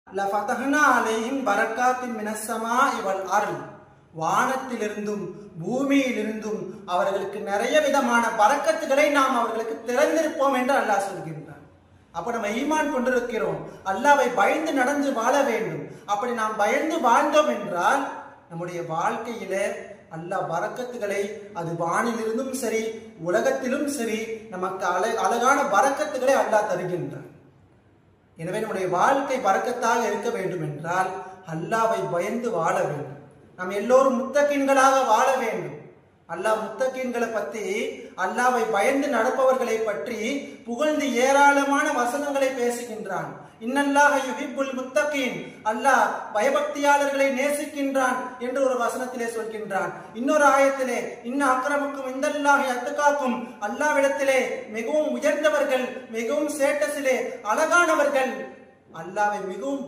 லஃபதஹ்னா அலைஹிம் பரக்காத்தின் மினஸ் ஸமாஇ வல் அர்ள், வானத்திலிருந்தும் பூமியிலிருந்தும் அவர்களுக்கு நிறைய விதமான பரக்கத்துகளை நாம் அவர்களுக்கு திறந்திருப்போம் என்று அல்லாஹ் சொல்கின்றான். அப்ப நம்ம ஈமான் கொண்டிருக்கிறோம், அல்லாஹ்வை பயந்து நடந்து வாழ வேண்டும். அப்படி நாம் பயந்து வாழ்ந்தோம் என்றால் நம்முடைய வாழ்க்கையில அல்லாஹ் பரக்கத்துகளை, அது வானிலிருந்தும் சரி உலகத்திலும் சரி, நமக்கு அழகான பரக்கத்துகளை அல்லாஹ் தருகின்றான். எனவே நம்முடைய வாழ்க்கை பரக்கத்தாக இருக்க வேண்டும் என்றால் அல்லாஹ்வை பயந்து வாழ வேண்டும். நாம் எல்லோரும் முத்தகீன்களாக வாழ வேண்டும். அல்லாஹ் முத்தகீன்களை பற்றி, அல்லாஹ்வை பயந்து நடப்பவர்களை பற்றி புகழ்ந்து ஏராளமான வசனங்களை பேசுகின்றான். இன்னல்லாஹ யுஹிப்புல் முத்தகீன், அல்லாஹ் பயபக்தியாளர்களை நேசிக்கின்றான் என்று ஒரு வசனத்திலே சொல்கின்றான். இன்னொரு ஆயத்திலே இன்ன அக்ரமக்கும் இந்தல்லாஹி அத்காக்கும், அல்லாஹ்விடத்திலே மிகவும் உயர்ந்தவர்கள், மிகவும் ஸ்டேட்டஸிலே அழகானவர்கள், அல்லாஹ்வை மிகவும்